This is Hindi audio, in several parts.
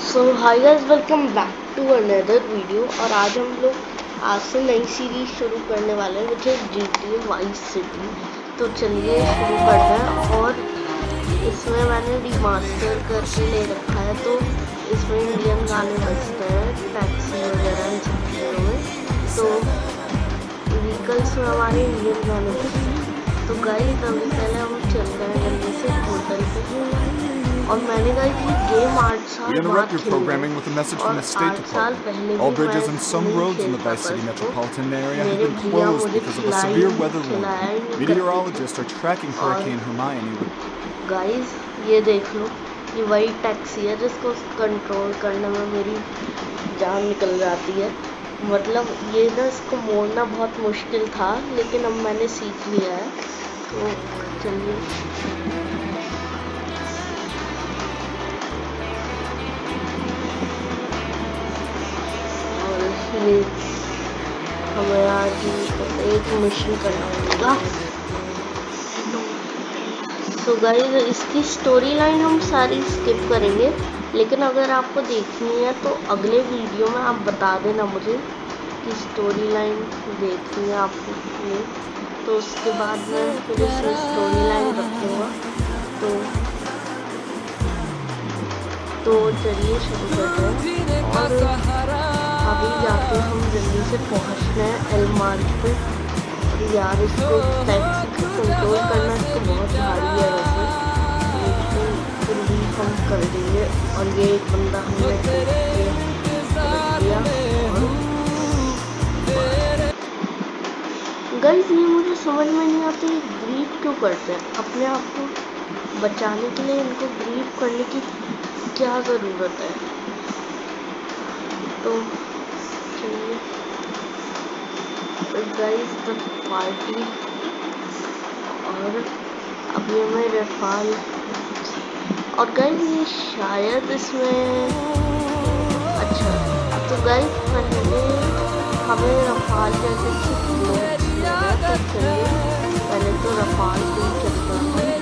So hi guys, welcome back to another video. और आज हम लोग आज से नई सीरीज शुरू करने वाले हैं which is GTA vice city. तो चलिए शुरू करते हैं। और इसमें मैंने रिमास्टर करके ले रखा है, तो इसमें इंडियन गाने बजते हैं टैक्सी वगैरह इन सब चीज़ों में। तो व्हीकल्स में हमारे इंडियन गाने बजते हैं। तो गाइस अभी पहले हम चलते हैं जल्दी से होटल पे। और मैंने कहा कि गेम 8 साल बाद खेलना है, और 8 साल पहले All भी मैं bridges and some नहीं roads in the खेलता Vice था City इसको। metropolitan area have मेरे been भैया closed मुझे because of a severe weather खिलाया ही warning. नहीं करते Meteorologists are tracking थे। और Hurricane Hermione with गाइस ये देख लो, ये वही टैक्सी है जिसको कंट्रोल करने में मेरी जान निकल जाती है। मतलब ये ना, इसको मोड़ना बहुत मुश्किल था, लेकिन अब मैंने सीख लिया है। तो चलिए ये हमें आज एक मिशन करना होगा। तो गाइस इसकी स्टोरी लाइन हम सारी स्किप करेंगे, लेकिन अगर आपको देखनी है तो अगले वीडियो में आप बता देना मुझे कि स्टोरी लाइन देखनी है आपको नहीं, तो उसके बाद मैं फिर इसमें स्टोरी लाइन रखूँगा। तो चलिए शुरू करते हैं। और अभी जाके हम जल्दी से पहुंचना है एल मार्ट पे। और यार इसको टैक्सी को कंट्रोल करना इसको बहुत भारी है वैसे, लेकिन फिर भी हम कर देंगे। और ये एक बंदा हमने देख के रख दिया। और गाइस ये मुझे समझ में नहीं आता, ये ब्रीथ क्यों करते हैं? अपने आप को बचाने के लिए इनको ब्रीथ करने की क्या ज़रूरत है? तो चलिए गाइस द पार्टी। और अभी हमें रफाल, और गाइस ये शायद इसमें अच्छा, तो गाइस पहले हमें रफाल जैसे तो चलिए पहले तो रफाल को ही चलता है।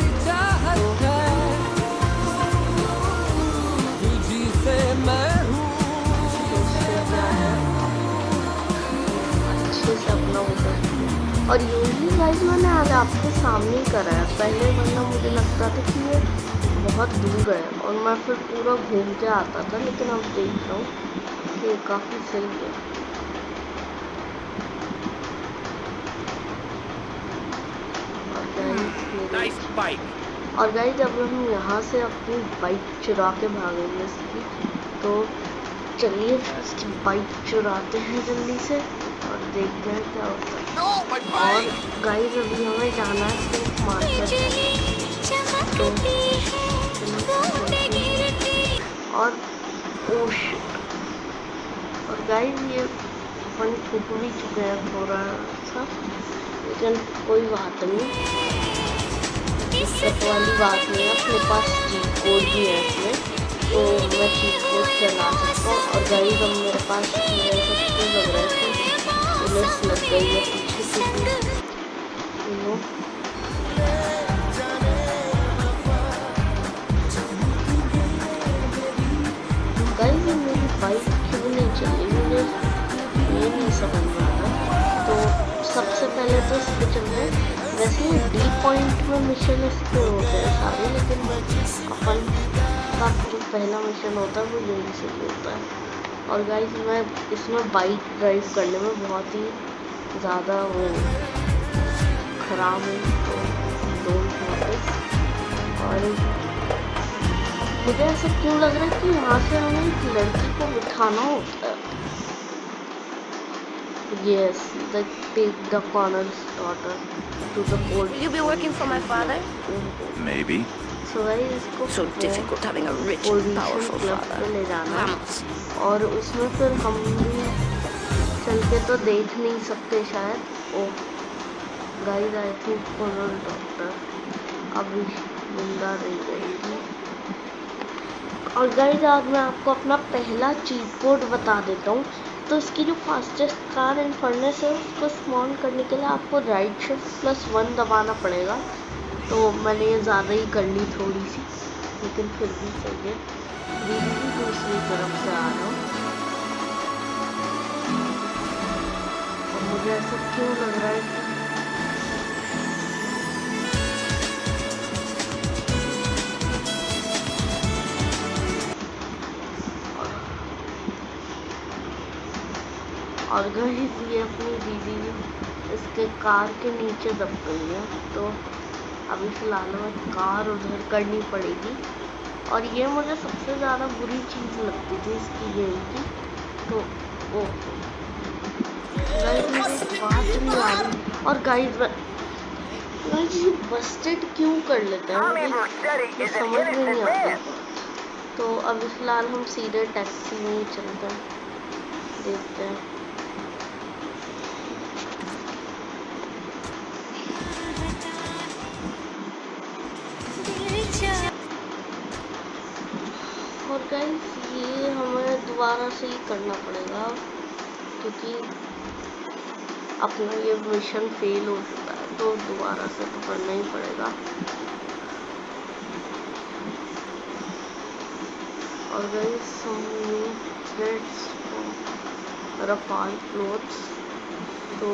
और यूजली गाइस मैंने आज आपके सामने ही करा है पहले, वरना मुझे लगता था कि ये बहुत दूर है और मैं फिर पूरा घूम के आता था, लेकिन अब देख रहा हूँ कि काफ़ी सही है। और गाइस जब हम यहाँ से अपनी बाइक चुरा के भागेंगे इसकी, तो चलिए इसकी बाइक चुराते हैं जल्दी से और देखते हैं क्या होता है। और गाइस अभी हमें जाना है सिर्फ मार्केट। और ओश, और गाइस ये अपन फूट भी चुके हैं थोड़ा सा, लेकिन कोई बात नहीं, दिक्कत वाली बात नहीं है। अपने पास चीट कोड भी है इसमें, तो मैं चीट कोड चला सकता हूँ। और गाइस अब मेरे पास सबको लग रहा है कि पुलिस लग गई है पीछे से गाइस मेरी बाइक क्यों नहीं चली, मुझे ये नहीं समझ में आ रहा। तो सबसे पहले तो इस पे चलते हैं। वैसे डी पॉइंट में मिशन इसके होते हैं सारे, लेकिन अपन का जो पहला मिशन होता है वो यही से होता है। और गाइस मैं इसमें बाइक ड्राइव करने में बहुत ही ज़्यादा वो खराब हूँ, तो डोंट नोटिस। और मुझे ऐसा क्यों लग रहा है कि यहाँ से हमें एक लड़की को बिठाना होता है। Yes, like take the Connor's daughter to the court. Will you be working for my father? maybe. So इसको So difficult having a rich and powerful father. ले जाना, Vamos. और उसमें फिर हम भी चल के तो देख नहीं सकते शायद। Oh guys I think Connor doctor अभी जिंदा रह जाएगी। और गाइस आज मैं आपको अपना पहला चीट कोड बता देता हूँ। तो इसकी जो फास्टेस्ट कार इन फर्नेस है उसको स्पॉन करने के लिए आपको राइट शिफ्ट +1 दबाना पड़ेगा। तो मैंने ये ज़्यादा ही कर ली थोड़ी सी, लेकिन फिर भी सही है। भी दूसरी तरफ से आ रहा हूँ और मुझे ऐसा क्यों लग रहा है कि और गाइस ये अपनी दीदी इसके कार के नीचे दब गई है, तो अभी फिलहाल हमें कार उधर करनी पड़ेगी। और ये मुझे सबसे ज़्यादा बुरी चीज़ लगती थी इसकी गेम की। तो ओ गाइस मुझे बात नहीं आ रही। और गाइस ये बस्टेड क्यों कर लेते हैं, मुझे समझ में नहीं आता। तो अभी फिलहाल हम सीधे टैक्सी में ही चलते हैं, देखते हैं। और गाइस ये हमें दोबारा से ही करना पड़ेगा क्योंकि अपना ये मिशन फेल हो चुका है, तो दोबारा से तो करना ही पड़ेगा। और गाइस रफाल क्लोथ्स, तो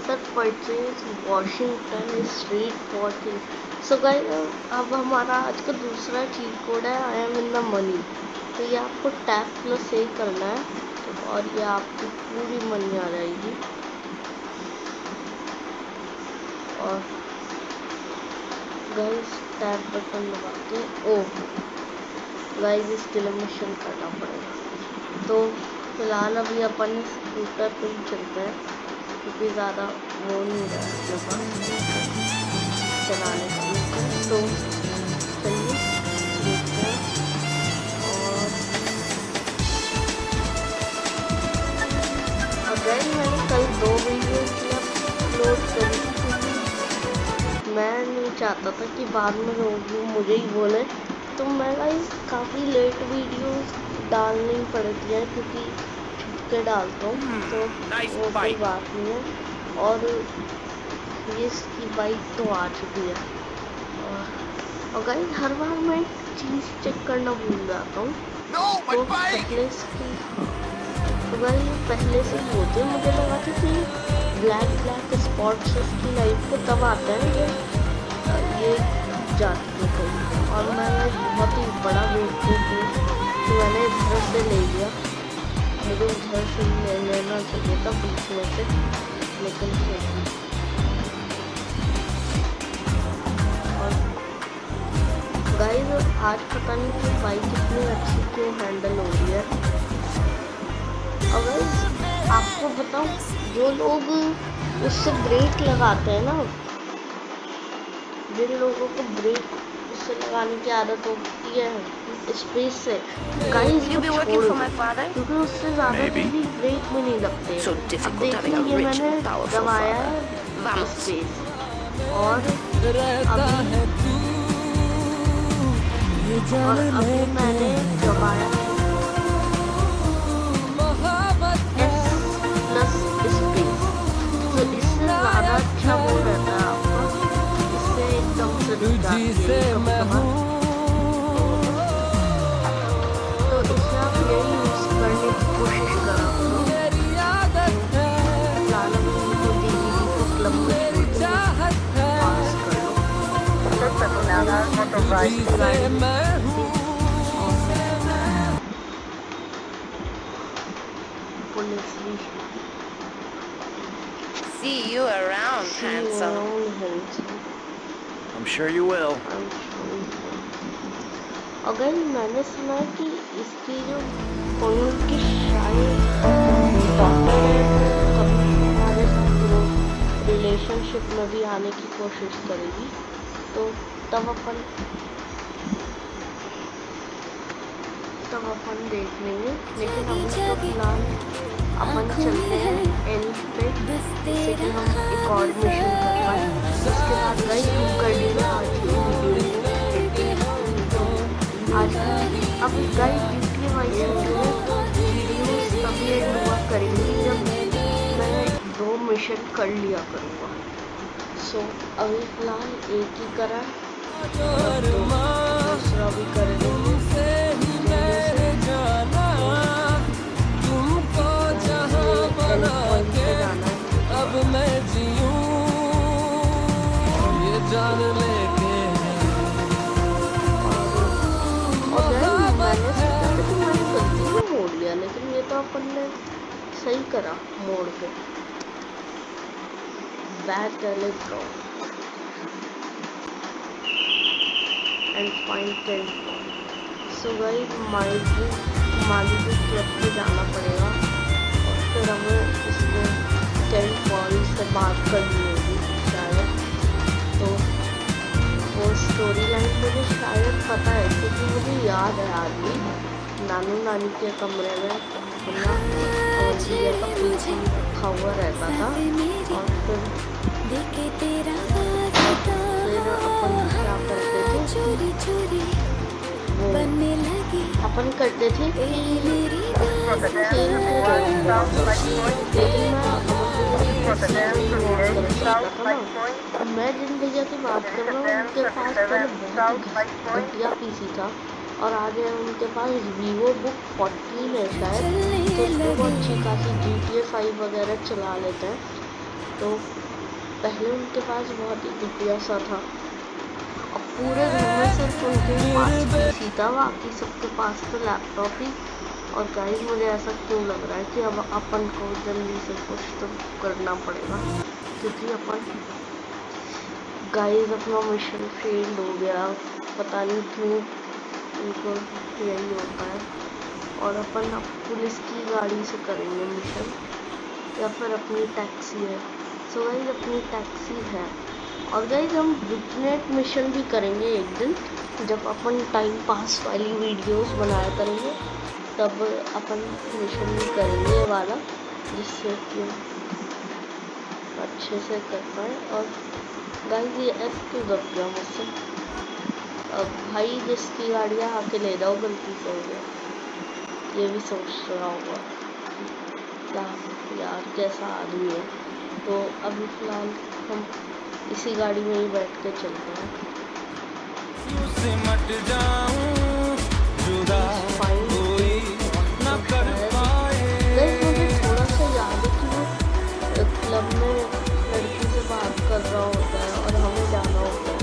sir purchase Washington street 14। So guys अब हमारा आज का दूसरा चीट कोड है I am in the money. तो ये आपको टैप+A करना है, तो और ये आपकी पूरी मनी आ जाएगी। और गाइस टैप बटन दबा के ओह गाइस इसके लिए मिशन करना पड़ेगा। तो फिलहाल अभी अपन स्कूटर पे ही चलते हैं क्योंकि ज़्यादा वो नहीं रहा अपने पास चलाने का। तो चलिए देखते हैं। और अगर मैंने कल 2 वीडियो अपलोड करी क्योंकि मैं नहीं चाहता था कि बाद में लोग मुझे ही बोले, तो मैं गाइस काफ़ी लेट वीडियो डालनी पड़ती है क्योंकि छुप के डालता हूँ, तो वो कोई बात नहीं है। और ये इसकी बाइक तो आ चुकी है। और गाइस हर बार मैं एक चीज़ चेक करना भूल जाता हूँ। तो पहले इसकी तो गाइस पहले से ही होते हैं, मुझे लगा था कि ब्लैक स्पॉट्स इसकी लाइफ पे तब आते हैं ये जाती है कहीं। और मैं बहुत ही बड़ा बेवकूफ़ हूँ तो मैंने इधर से ले लिया, मुझे उधर से ले लेना चाहिए था बीच में से, लेकिन गाइस आज पता नहीं कि बाइक इतनी अच्छी क्यों हैंडल हो रही है। अगर आपको बताऊं जो लोग उससे ब्रेक लगाते हैं ना, जिन लोगों को ब्रेक उससे लगाने की आदत होती है स्पेस से, गाइस क्योंकि उससे ज़्यादा जल्दी ब्रेक भी नहीं लगते। अब देखिए ये मैंने दबाया है स्पेस और अभी मैंने दबाया S+स्पेस, तो इससे ज़्यादा अच्छा वो रहता है आपका, इससे एकदम से रुक जाती है तो इससे आप यही यूज़ करने की कोशिश करा करो। See you around, handsome. I'm sure you will. अगर मैंने सुना है कि इसकी जो उनकी शायद डॉक्टर कभी हमारे साथ रिलेशनशिप में भी आने की कोशिश करेगी, तो तब अपन देख लेंगे। लेकिन अभी तो फिलहाल अपन चलते हैं एंड पे, जिससे कि हम एक और मिशन कर पाए। उसके बाद गाइस हम कर लेंगे आज की वीडियो को। आज अब गाइस GTA वाइस वीडियोस तभी एंड हुआ करेंगी जब मैं 2 मिशन कर लिया करूँगा। सो अभी फिलहाल एक ही करा। दूसरा भी कर देंगे जल्दी से। एंड पॉइंट पे जाना है अब मैं जीऊं ये जान लेके। और यार मैंने सोचा था कि मैंने गलती से मोड़ लिया, लेकिन ये तो अपन ने सही करा मोड़ के। Back let's go and find 10 point. So guys Malibu club पे जाना पड़ेगा और फिर हमें इसको 10 पॉइंट से बात करनी होगी शायद। तो वो स्टोरी लाइन मुझे शायद पता है, क्योंकि मुझे याद है आज भी नानू नानी के कमरे में अपना औरजिया का पीछे रखा हुआ रहता था। और फिर अपन क्या करते थे, वो अपन करते थे कि खेल मैं जिन भैया की बात कर रहा हूँ उनके पास पहले बहुत घटिया पीसी था और आज है उनके पास वीवो बुक 14 है शायद, तो वो अच्छी खासी GTA 5 वगैरह चला लेते हैं। तो पहले उनके पास बहुत ही घटिया सा था और पूरे घर में सिर्फ उनके पास पीसी था, बाकी सबके पास तो लैपटॉप ही। और गाइस मुझे ऐसा क्यों लग रहा है कि अब अपन को जल्दी से कुछ तो करना पड़ेगा, क्योंकि अपन गाइस अपना मिशन फेल्ड हो गया, पता नहीं क्यों उनको यही होता है। और अपन अब पुलिस की गाड़ी से करेंगे मिशन, या फिर अपनी टैक्सी है। सो गाइस अपनी टैक्सी है। और गाइस हम विटनेट मिशन भी करेंगे एक दिन, जब अपन टाइम पास वाली वीडियोस बनाया करेंगे तब अपन मिशन भी करेंगे ये वाला, जिससे कि अच्छे से कर पाए। और गाइस ये एफ क्यों दब गया मुझसे? अब भाई जिसकी गाड़ियाँ आके ले जाओ, गलती से हो गया। ये भी सोच रहा होगा क्या यार कैसा आदमी है। तो अभी फ़िलहाल हम इसी गाड़ी में ही बैठ के चलते हैं। सिमट जाऊं जुदा कोई न कर पाए। मुझे थोड़ा सा याद है कि वो क्लब में लड़की से बात कर रहा होता है और हमें जाना होता है,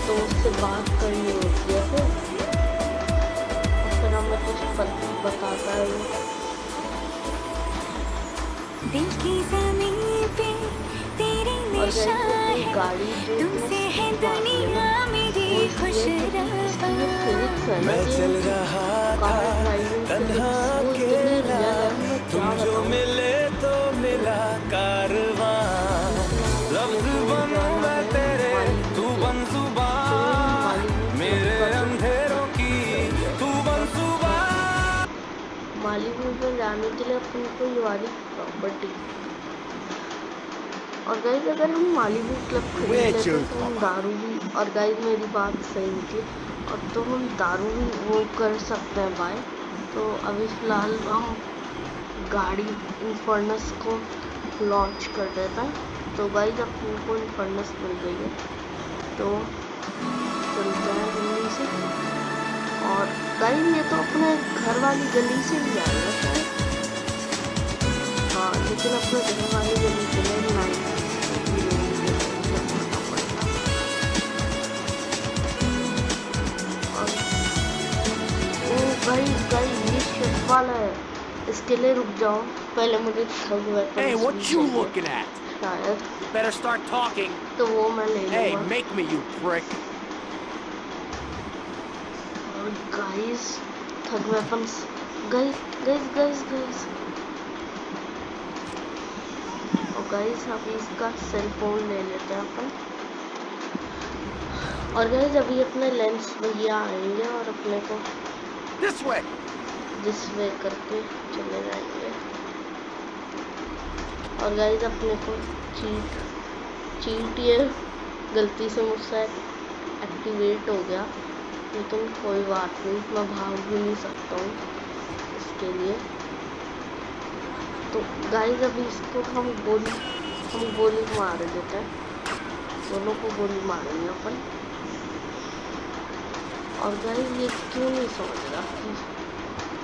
तो उससे बात करनी होती है फिर हमें कुछ बताता है वो। दिल की ज़मीन पे तेरी निशान है, गाड़ी तुमसे है दुनिया मेरी खुश मैं चल रहा था तन्हा अकेला, तुम जो मिले तो मिला कारवां। लफ्ज़ बन मैं तेरे, तू बन ज़ुबान, मेरे अंधेरों की तू बन सुबह। मालिबू में जाने के लिए अपन को ये वाली प्रॉपर्टी। और गाइस अगर हम मालिबू क्लब खरीद लेते हैं तो हम दारू भी, और गाइस मेरी बात सही निकली, और तो हम दारू भी वो कर सकते हैं बाय। तो अभी फ़िलहाल हम गाड़ी इन्फर्नस को लॉन्च कर देते हैं। तो गाइस अपन को इन्फर्नस मिल गई है, तो चलते हैं जल्दी से। और गाइस ये तो अपने घर वाली गली से ही आएगा शायद, हाँ, लेकिन अपने घर वाली गली के लिए गाइस ये शिप वाला है, इसके लिए रुक जाओ, पहले मुझे थग weapon Hey, what you looking at? शायद, Better start talking. तो वो मैं ले Hey, लूँगा। make me, you prick. और गाइस थग वेपन्स, गाइस और गाइस अभी इसका सेल फोन ले लेते हैं अपन। और गाइस अभी अपने लेंस भैया आएंगे और अपने को This way. जिस वे करके चले जाएंगे। और गाइस अपने को चीट ये गलती से मुझसे एक्टिवेट हो गया, लेकिन कोई बात नहीं, मैं भाग भी नहीं सकता हूँ इसके लिए। तो गाइस अभी इसको हम गोली मार देते हैं। दोनों को गोली मारेंगे अपन। और गाइस ये क्यों नहीं समझ रहा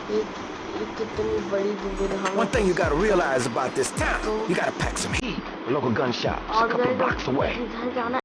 कि ये कितनी बड़ी दुविधा। One thing you gotta realize about this town, you gotta pack some heat. Local gun shop, a और couple blocks away. जिधर जाना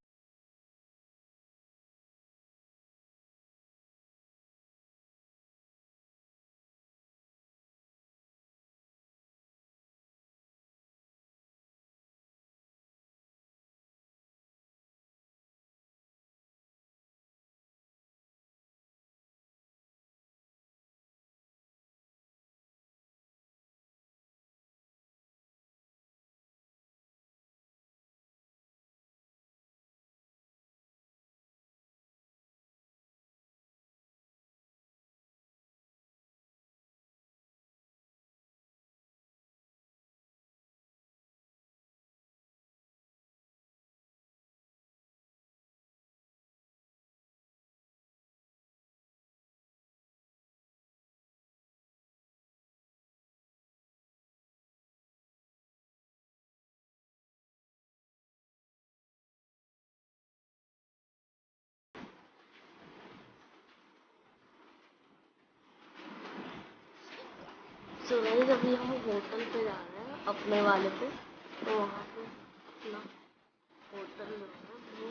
तो गाइस अभी हम होटल पे जा रहे हैं अपने वाले पे। तो वहाँ पे अपना होटल में है।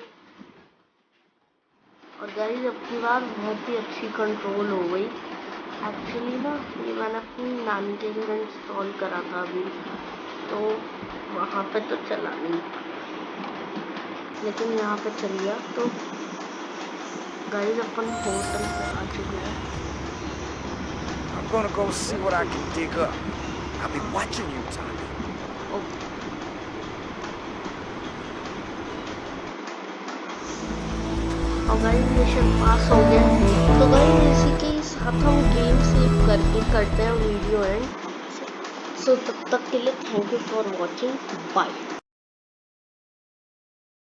और गाइस अब की बार बहुत ही अच्छी कंट्रोल हो गई। एक्चुअली ना ये मैंने अपनी नानी के घर इंस्टॉल करा था अभी, तो वहाँ पे तो चला नहीं, लेकिन यहाँ पे चल गया। तो गाइस अपन होटल पे आ चुके हैं। I'm gonna go see what I can dig up. I'll be watching you, Tommy. और गाइस मिशन पास हो गया। तो गाइस इसी के साथ हम गेम सेव करके करते हैं वीडियो एंड। सो तब तक के लिए thank you for watching, bye.